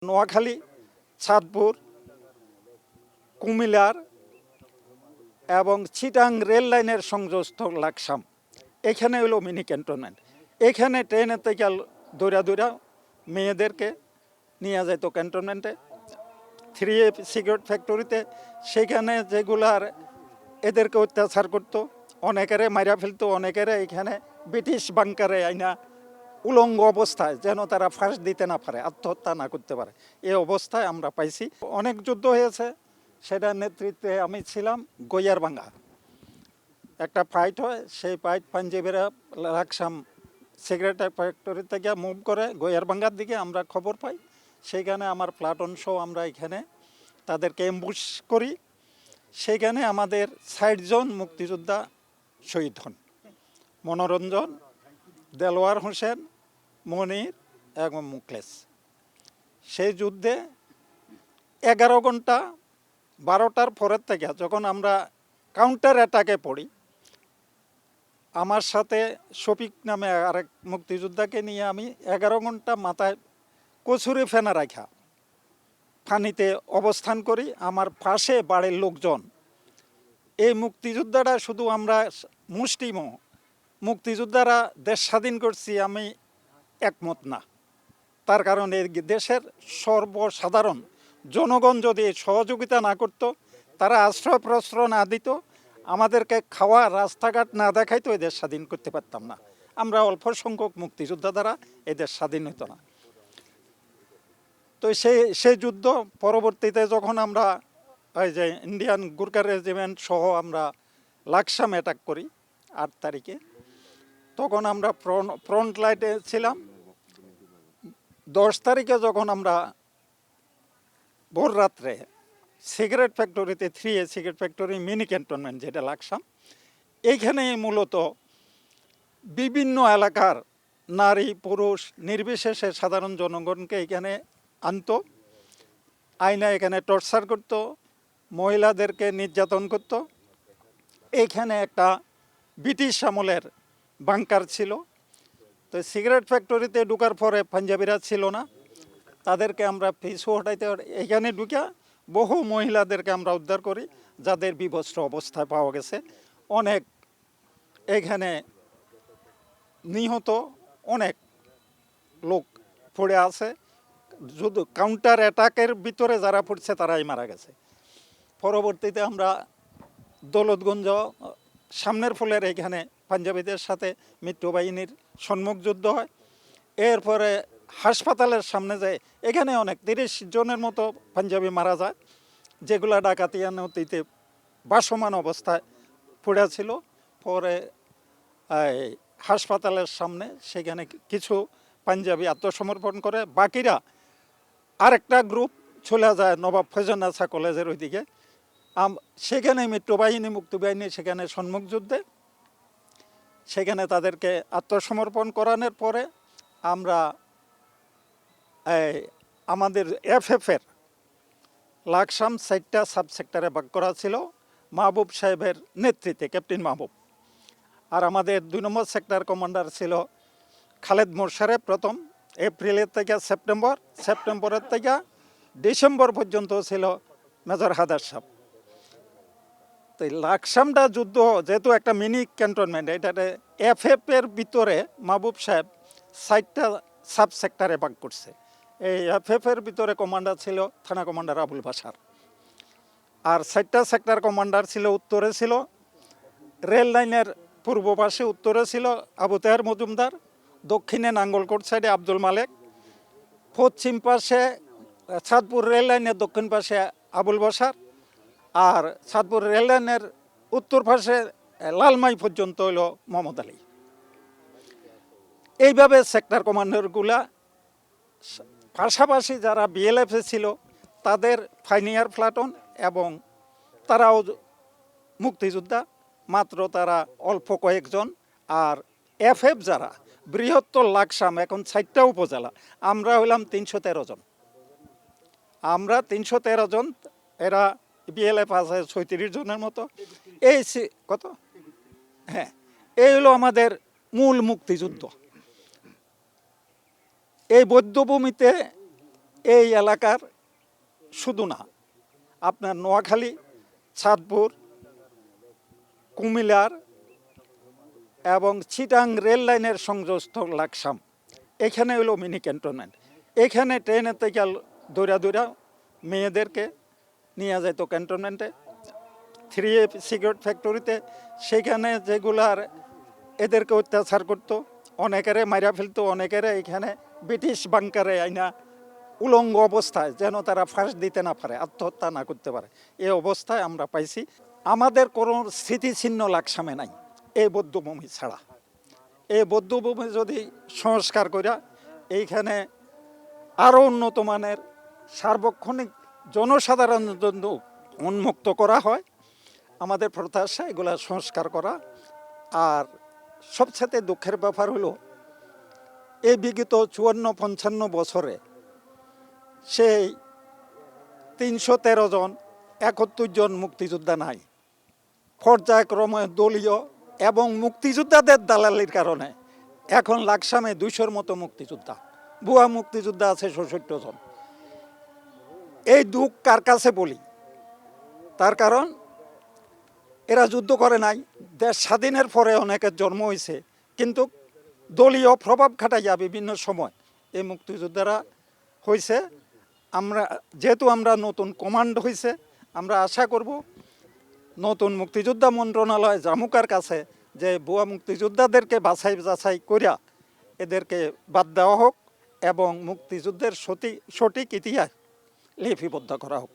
নোয়াখালী, চাঁদপুর, কুমিল্লার এবং চিটাং রেল লাইনের সংযুক্ত লাকসাম, এখানে হলো মিনি ক্যান্টনমেন্ট। এখানে ট্রেনের থেকে দৌড়া দৌড়া মেয়েদেরকে নিয়ে যেত ক্যান্টনমেন্টে, 3A সিগারেট ফ্যাক্টরিতে। সেখানে যেগুলার এদেরকে অত্যাচার করতো, অনেকেরে মাইরা ফেলতো, অনেকেরে এখানে ব্রিটিশ বাংকারে আইনা উলঙ্গ অবস্থায়, যেন তারা ফাঁস দিতে না পারে, আত্মহত্যা না করতে পারে, এই অবস্থায় আমরা পাইছি। অনেক যুদ্ধ হয়েছে, সেটার নেতৃত্বে আমি ছিলাম। গইয়ারবাঙ্গা একটা ফাইট হয়, সেই ফাইট পাঞ্জাবিরা লাকসাম সিগারেট ফ্যাক্টরি থেকে মুভ করে গইয়ারবাঙ্গার দিকে আমরা খবর পাই। সেইখানে আমার প্লাটুন সহ আমরা এখানে তাদেরকে এম্বুশ করি। সেইখানে আমাদের ৬০ জন মুক্তিযোদ্ধা শহীদ হন: মনোরঞ্জন, দেলোয়ার হোসেন, মনির এবং মুখলেস। সেই যুদ্ধে 11 ঘন্টা, 12টার পরের থেকে যখন আমরা কাউন্টার অ্যাটাকে পড়ি, আমার সাথে শফিক নামে আরেক মুক্তিযোদ্ধাকে নিয়ে আমি 11 ঘন্টা মাথায় কচুরি ফেনা রাখা পানিতে অবস্থান করি। আমার পাশে বাড়ির লোকজন, এই মুক্তিযোদ্ধারা শুধু আমরা মুষ্টিম মুক্তিযোদ্ধারা দেশ স্বাধীন করছি আমি একমত না। তার কারণ এই দেশের সর্বসাধারণ জনগণ যদি সহযোগিতা না করত, তারা আশ্রয় প্রশ্রয় না দিত, আমাদেরকে খাওয়া রাস্তাঘাট না দেখাইতো, এই দেশ স্বাধীন করতে পারতাম না। আমরা অল্প সংখ্যক মুক্তিযোদ্ধা দ্বারা এই দেশ স্বাধীন হতো না। তো সেই যুদ্ধ পরবর্তীতে যখন আমরা ওই যে ইন্ডিয়ান গুরকা রেজিমেন্ট সহ আমরা লাকসাম অ্যাটাক করি 8 তারিখে, তখন আমরা ফ্রন্ট লাইনে ছিলাম। 10 তারিখে যখন আমরা ভোর রাত্রে সিগারেট ফ্যাক্টরিতে, 3A cigarette factory mini cantonment যেটা লাকসাম, এইখানে মূলত বিভিন্ন এলাকার নারী পুরুষ নির্বিশেষে সাধারণ জনগণকে এখানে আনতো, আইনা এখানে টর্চার করতো, মহিলাদেরকে নির্যাতন করত। এইখানে একটা ব্রিটিশ আমলের বাংকার ছিল। তো সিগারেট ফ্যাক্টরিতে ঢুকার পরে পাঞ্জাবিরা ছিল না, তাদেরকে আমরা পিছু হটাইতে এখানে ঢুকে বহু মহিলাদেরকে আমরা উদ্ধার করি, যাদের বিভৎস অবস্থায় পাওয়া গেছে। অনেক এখানে নিহত, অনেক লোক পড়ে আছে। শুধু কাউন্টার অ্যাটাকের ভিতরে যারা পড়ছে তারাই মারা গেছে। পরবর্তীতে আমরা দৌলতগঞ্জ সামনের ফুলের এখানে পাঞ্জাবিদের সাথে মিত্রবাহিনীর সম্মুখ যুদ্ধ হয়। এরপরে হাসপাতালের সামনে যায়, এখানে অনেক 30 জনের মতো পাঞ্জাবি মারা যায়, যেগুলো ডাকাতিয়া নদীতে ভাসমান অবস্থায় পড়ে ছিল। পরে হাসপাতালের সামনে সেখানে কিছু পাঞ্জাবি আত্মসমর্পণ করে, বাকিরা আরেকটা গ্রুপ চলে যায় নবাব ফয়জুন্নেছা কলেজের ওইদিকে। সেখানে মিত্রবাহিনী মুক্তিবাহিনী সেখানে সম্মুখ যুদ্ধে, সেখানে তাদেরকে আত্মসমর্পণ করানোর পরে আমরা আমাদের এফএফের লাকসাম 4টা সাবসেক্টরে ভাগ করা ছিল মাহবুব সাহেবের নেতৃত্বে, ক্যাপ্টেন মাহবুব। আর আমাদের 2 নম্বর সেক্টর কমান্ডার ছিল খালেদ মোশারেফ। প্রথম এপ্রিলের থেকে সেপ্টেম্বরের থেকে ডিসেম্বর পর্যন্ত ছিল মেজর হাদার সাহেব। তো লাকসামটা যুদ্ধ যেহেতু একটা মিনি ক্যান্টনমেন্ট, এটাতে এফএফের ভিতরে মাহবুব সাহেব 4টা সাব সেক্টরে ভাগ করছে। এই এফএফের ভিতরে কমান্ডার ছিল থানা কমান্ডার আবুল বাশার, আর 4টা সেক্টর কমান্ডার ছিল উত্তরে ছিল রেল লাইনের পূর্ব পাশে উত্তরে ছিল আবু তাহের মজুমদার, দক্ষিণে নাঙ্গলকোট সাইডে আব্দুল মালেক, পশ্চিম পাশে চাঁদপুর রেল লাইনের দক্ষিণ পাশে আবুল বাশার, আর চাঁদপুর রেল লাইনের উত্তর পাশে লালমাই পর্যন্ত হলো মোহাম্মদ আলী। এইভাবে সেক্টর কমান্ডারগুলা, পাশাপাশি যারা বিএলএফে ছিল তাদের ফাইনিয়ার প্লাটুন, এবং তারাও মুক্তিযোদ্ধা, মাত্র তারা অল্প কয়েকজন। আর এফএফ যারা বৃহত্তর লাকসাম, এখন 4টা উপজেলা, আমরা হইলাম 313 জন। আমরা 313 জন, এরা বিএলএফ আছে 36 জনের মতো। এই কত, হ্যাঁ, এই হলো আমাদের মূল মুক্তিযুদ্ধ। এই বৌদ্ধভূমিতে এই এলাকার শুধু না, আপনার নোয়াখালী, চাঁদপুর, কুমিল্লার এবং চিটাং রেল লাইনের সংযোগস্থ লাকসাম, এখানে হলো মিনি ক্যান্টনমেন্ট। এখানে ট্রেনের থেকে দৌড়া দৌড়া মেয়েদেরকে নিয়ে যেত ক্যান্টনমেন্টে, 3A সিগারেট ফ্যাক্টরিতে। সেখানে যেগুলার এদেরকে অত্যাচার করতো, অনেকেরে মারা ফেলতো, অনেকেরে এখানে ব্রিটিশ বাংকারে আইনা উলঙ্গ অবস্থায়, যেন তারা ফাঁস দিতে না পারে, আত্মহত্যা না করতে পারে, এই অবস্থায় আমরা পাইছি। আমাদের কোনো স্মৃতিচিহ্ন লাকসামে নাই এই বৌদ্ধভূমি ছাড়া। এই বৌদ্ধভূমি যদি সংস্কার করা এইখানে আরও উন্নত মানের সার্বক্ষণিক জনসাধারণের জন্য উন্মুক্ত করা হয়, আমাদের প্রত্যাশা এগুলা সংস্কার করা। আর সবচেয়ে দুঃখের ব্যাপার হলো এই বিগত 54-55 বছরে সেই 313 জন 71 জন মুক্তিযোদ্ধা নাই। পর্যায়ক্রমে দলীয় এবং মুক্তিযোদ্ধাদের দালালির কারণে এখন লাকসামে 200-র মতো মুক্তিযোদ্ধা, ভুয়া মুক্তিযোদ্ধা আছে 67 জন। এই দুঃখ কার কাছে বলি? তার কারণ এরা যুদ্ধ করে নাই, দেশ স্বাধীনের পরে অনেকের জন্ম হয়েছে, কিন্তু দলীয় প্রভাব খাটাইয়া বিভিন্ন সময় এই মুক্তিযোদ্ধারা হয়েছে। যেহেতু আমরা নতুন কমান্ড হয়েছে, আমরা আশা করব নতুন মুক্তিযোদ্ধা মন্ত্রণালয় জামুকার কাছে যে ভুয়া মুক্তিযোদ্ধাদেরকে বাছাই করিয়া এদেরকে বাদ দেওয়া হোক এবং মুক্তিযুদ্ধের সঠিক ইতিহাস লিপিবদ্ধ করা হোক।